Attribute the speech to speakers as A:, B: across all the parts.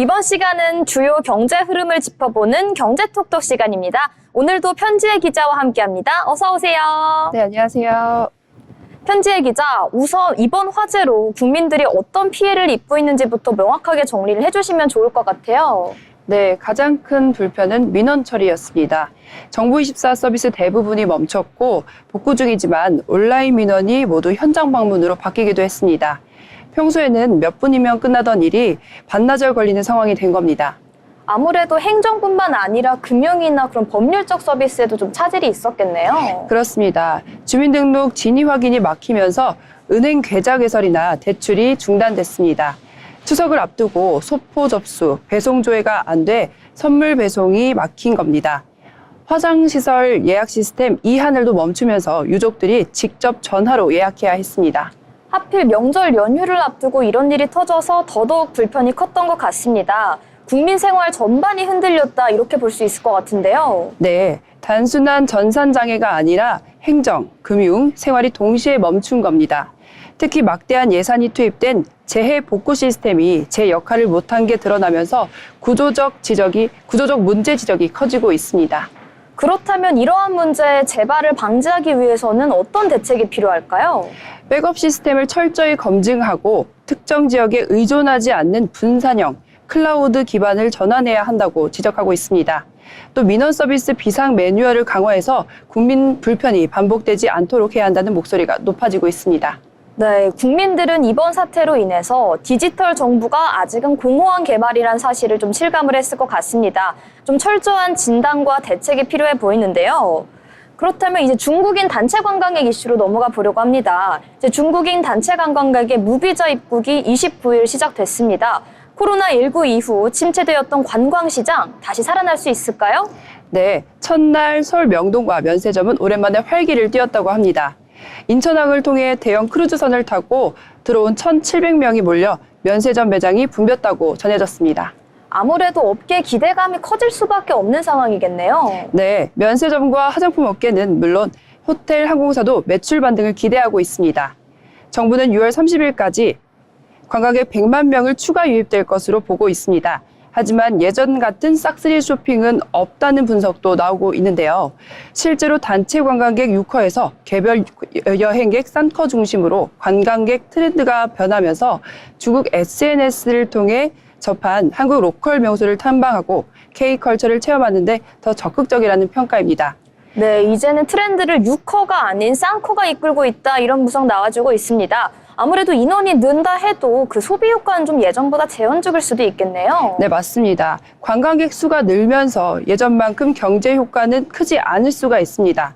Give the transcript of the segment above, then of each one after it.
A: 이번 시간은 주요 경제 흐름을 짚어보는 경제톡톡 시간입니다. 오늘도 편지혜 기자와 함께합니다. 어서 오세요.
B: 네, 안녕하세요.
A: 편지혜 기자, 우선 이번 화재로 국민들이 어떤 피해를 입고 있는지부터 명확하게 정리를 해주시면 좋을 것 같아요.
B: 네, 가장 큰 불편은 민원 처리였습니다. 정부24 서비스 대부분이 멈췄고 복구 중이지만 온라인 민원이 모두 현장 방문으로 바뀌기도 했습니다. 평소에는 몇 분이면 끝나던 일이 반나절 걸리는 상황이 된 겁니다.
A: 아무래도 행정뿐만 아니라 금융이나 그런 법률적 서비스에도 좀 차질이 있었겠네요.
B: 그렇습니다. 주민등록 진위 확인이 막히면서 은행 계좌 개설이나 대출이 중단됐습니다. 추석을 앞두고 소포 접수, 배송 조회가 안 돼 선물 배송이 막힌 겁니다. 화장시설 예약 시스템 이하늘도 멈추면서 유족들이 직접 전화로 예약해야 했습니다.
A: 하필 명절 연휴를 앞두고 이런 일이 터져서 더더욱 불편이 컸던 것 같습니다. 국민 생활 전반이 흔들렸다 이렇게 볼 수 있을 것 같은데요.
B: 네, 단순한 전산장애가 아니라 행정, 금융, 생활이 동시에 멈춘 겁니다. 특히 막대한 예산이 투입된 재해 복구 시스템이 제 역할을 못한 게 드러나면서 구조적 문제 지적이 커지고 있습니다.
A: 그렇다면 이러한 문제의 재발을 방지하기 위해서는 어떤 대책이 필요할까요?
B: 백업 시스템을 철저히 검증하고 특정 지역에 의존하지 않는 분산형, 클라우드 기반을 전환해야 한다고 지적하고 있습니다. 또 민원 서비스 비상 매뉴얼을 강화해서 국민 불편이 반복되지 않도록 해야 한다는 목소리가 높아지고 있습니다.
A: 네, 국민들은 이번 사태로 인해서 디지털 정부가 아직은 공허한 개발이란 사실을 좀 실감을 했을 것 같습니다. 좀 철저한 진단과 대책이 필요해 보이는데요. 그렇다면 이제 중국인 단체 관광객 이슈로 넘어가 보려고 합니다. 이제 중국인 단체 관광객의 무비자 입국이 29일 시작됐습니다. 코로나19 이후 침체되었던 관광시장 다시 살아날 수 있을까요?
B: 네, 첫날 서울 명동과 면세점은 오랜만에 활기를 띠었다고 합니다. 인천항을 통해 대형 크루즈선을 타고 들어온 1,700명이 몰려 면세점 매장이 붐볐다고 전해졌습니다.
A: 아무래도 업계 기대감이 커질 수밖에 없는 상황이겠네요.
B: 네, 면세점과 화장품 업계는 물론 호텔, 항공사도 매출 반등을 기대하고 있습니다. 정부는 6월 30일까지 관광객 100만 명을 추가 유입될 것으로 보고 있습니다. 하지만 예전 같은 싹쓸이 쇼핑은 없다는 분석도 나오고 있는데요. 실제로 단체 관광객 6커에서 개별 여행객 3커 중심으로 관광객 트렌드가 변하면서 중국 SNS를 통해 접한 한국 로컬 명소를 탐방하고 K컬처를 체험하는데 더 적극적이라는 평가입니다.
A: 네, 이제는 트렌드를 6커가 아닌 쌍커가 이끌고 있다 이런 분석 나와주고 있습니다. 아무래도 인원이 는다 해도 그 소비 효과는 좀 예전보다 제한적일 수도 있겠네요.
B: 네, 맞습니다. 관광객 수가 늘면서 예전만큼 경제 효과는 크지 않을 수가 있습니다.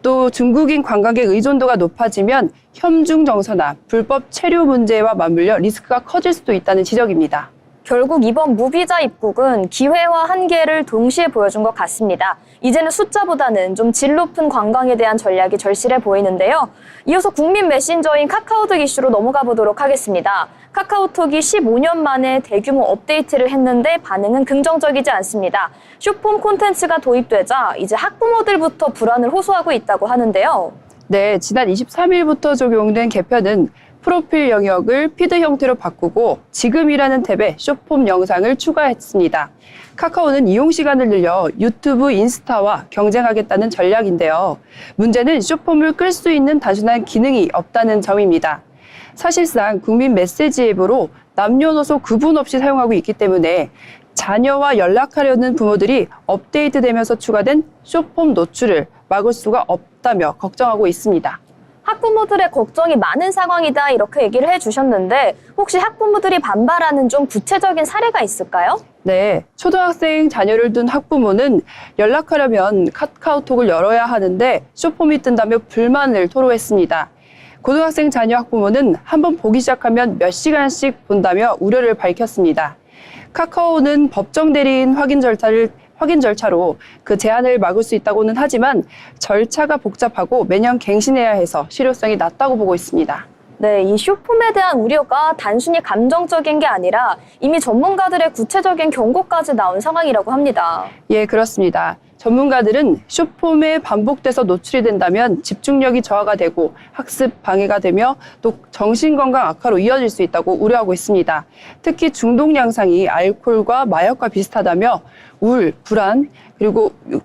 B: 또 중국인 관광객 의존도가 높아지면 현중 정서나 불법 체류 문제와 맞물려 리스크가 커질 수도 있다는 지적입니다.
A: 결국 이번 무비자 입국은 기회와 한계를 동시에 보여준 것 같습니다. 이제는 숫자보다는 좀 질 높은 관광에 대한 전략이 절실해 보이는데요. 이어서 국민 메신저인 카카오톡 이슈로 넘어가 보도록 하겠습니다. 카카오톡이 15년 만에 대규모 업데이트를 했는데 반응은 긍정적이지 않습니다. 숏폼 콘텐츠가 도입되자 이제 학부모들부터 불안을 호소하고 있다고 하는데요.
B: 네, 지난 23일부터 적용된 개편은 프로필 영역을 피드 형태로 바꾸고 지금이라는 탭에 숏폼 영상을 추가했습니다. 카카오는 이용 시간을 늘려 유튜브, 인스타와 경쟁하겠다는 전략인데요. 문제는 숏폼을 끌 수 있는 단순한 기능이 없다는 점입니다. 사실상 국민 메시지 앱으로 남녀노소 구분 없이 사용하고 있기 때문에 자녀와 연락하려는 부모들이 업데이트되면서 추가된 숏폼 노출을 막을 수가 없다며 걱정하고 있습니다.
A: 학부모들의 걱정이 많은 상황이다 이렇게 얘기를 해주셨는데 혹시 학부모들이 반발하는 좀 구체적인 사례가 있을까요?
B: 네, 초등학생 자녀를 둔 학부모는 연락하려면 카카오톡을 열어야 하는데 숏폼이 뜬다며 불만을 토로했습니다. 고등학생 자녀 학부모는 한번 보기 시작하면 몇 시간씩 본다며 우려를 밝혔습니다. 카카오는 법정 대리인 확인 절차로 그 제한을 막을 수 있다고는 하지만 절차가 복잡하고 매년 갱신해야 해서 실효성이 낮다고 보고 있습니다.
A: 네, 이 숏폼에 대한 우려가 단순히 감정적인 게 아니라 이미 전문가들의 구체적인 경고까지 나온 상황이라고 합니다.
B: 예, 그렇습니다. 전문가들은 숏폼에 반복돼서 노출이 된다면 집중력이 저하가 되고 학습 방해가 되며 또 정신건강 악화로 이어질 수 있다고 우려하고 있습니다. 특히 중독 양상이 알코올과 마약과 비슷하다며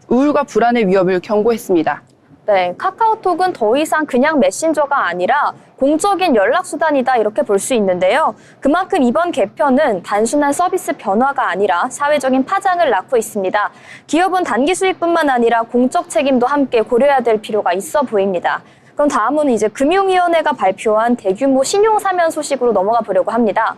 B: 우울과 불안의 위험을 경고했습니다.
A: 네, 카카오톡은 더 이상 그냥 메신저가 아니라 공적인 연락수단이다 이렇게 볼 수 있는데요. 그만큼 이번 개편은 단순한 서비스 변화가 아니라 사회적인 파장을 낳고 있습니다. 기업은 단기 수익뿐만 아니라 공적 책임도 함께 고려해야 될 필요가 있어 보입니다. 그럼 다음은 이제 금융위원회가 발표한 대규모 신용사면 소식으로 넘어가 보려고 합니다.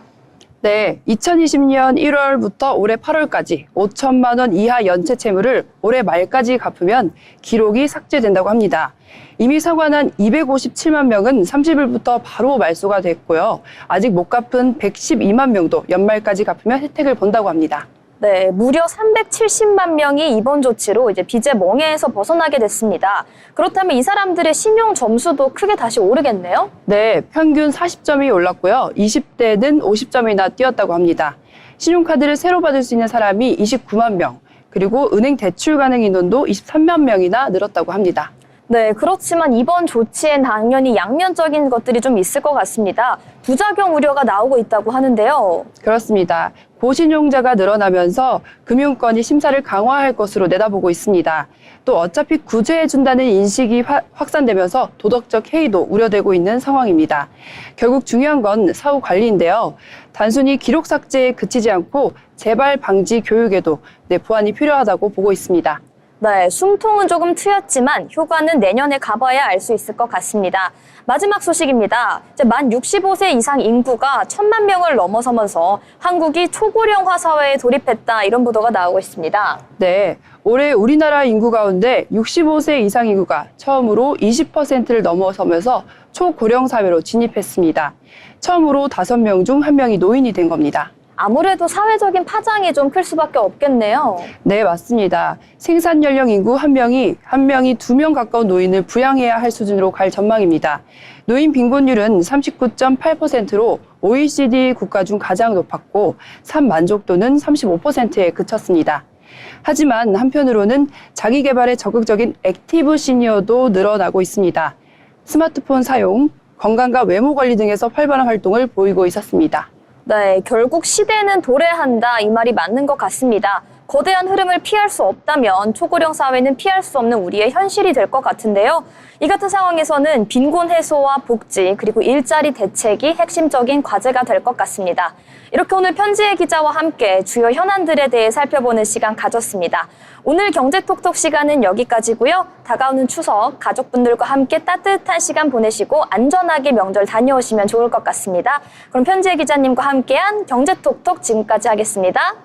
B: 네, 2020년 1월부터 올해 8월까지 5천만 원 이하 연체 채무를 올해 말까지 갚으면 기록이 삭제된다고 합니다. 이미 사과한 257만 명은 30일부터 바로 말소가 됐고요. 아직 못 갚은 112만 명도 연말까지 갚으면 혜택을 본다고 합니다.
A: 네, 무려 370만 명이 이번 조치로 이제 빚의 멍에에서 벗어나게 됐습니다. 그렇다면 이 사람들의 신용 점수도 크게 다시 오르겠네요?
B: 네, 평균 40점이 올랐고요. 20대는 50점이나 뛰었다고 합니다. 신용카드를 새로 받을 수 있는 사람이 29만 명, 그리고 은행 대출 가능 인원도 23만 명이나 늘었다고 합니다.
A: 네, 그렇지만 이번 조치엔 당연히 양면적인 것들이 좀 있을 것 같습니다. 부작용 우려가 나오고 있다고 하는데요.
B: 그렇습니다. 고신용자가 늘어나면서 금융권이 심사를 강화할 것으로 내다보고 있습니다. 또 어차피 구제해준다는 인식이 확산되면서 도덕적 해이도 우려되고 있는 상황입니다. 결국 중요한 건 사후 관리인데요. 단순히 기록 삭제에 그치지 않고 재발 방지 교육에도 보완이 필요하다고 보고 있습니다.
A: 네, 숨통은 조금 트였지만 효과는 내년에 가봐야 알 수 있을 것 같습니다. 마지막 소식입니다. 이제 만 65세 이상 인구가 1,000만 명을 넘어서면서 한국이 초고령화 사회에 돌입했다 이런 보도가 나오고 있습니다.
B: 네, 올해 우리나라 인구 가운데 65세 이상 인구가 처음으로 20%를 넘어서면서 초고령 사회로 진입했습니다. 처음으로 5명 중 1명이 노인이 된 겁니다.
A: 아무래도 사회적인 파장이 좀 클 수밖에 없겠네요.
B: 네, 맞습니다. 생산 연령 인구 한 명이 2명 가까운 노인을 부양해야 할 수준으로 갈 전망입니다. 노인 빈곤율은 39.8%로 OECD 국가 중 가장 높았고 삶 만족도는 35%에 그쳤습니다. 하지만 한편으로는 자기 개발에 적극적인 액티브 시니어도 늘어나고 있습니다. 스마트폰 사용, 건강과 외모 관리 등에서 활발한 활동을 보이고 있었습니다.
A: 네, 결국 시대는 도래한다 이 말이 맞는 것 같습니다. 거대한 흐름을 피할 수 없다면 초고령 사회는 피할 수 없는 우리의 현실이 될 것 같은데요. 이 같은 상황에서는 빈곤 해소와 복지 그리고 일자리 대책이 핵심적인 과제가 될 것 같습니다. 이렇게 오늘 편지의 기자와 함께 주요 현안들에 대해 살펴보는 시간 가졌습니다. 오늘 경제톡톡 시간은 여기까지고요. 다가오는 추석 가족분들과 함께 따뜻한 시간 보내시고 안전하게 명절 다녀오시면 좋을 것 같습니다. 그럼 편지의 기자님과 함께한 경제톡톡 지금까지 하겠습니다.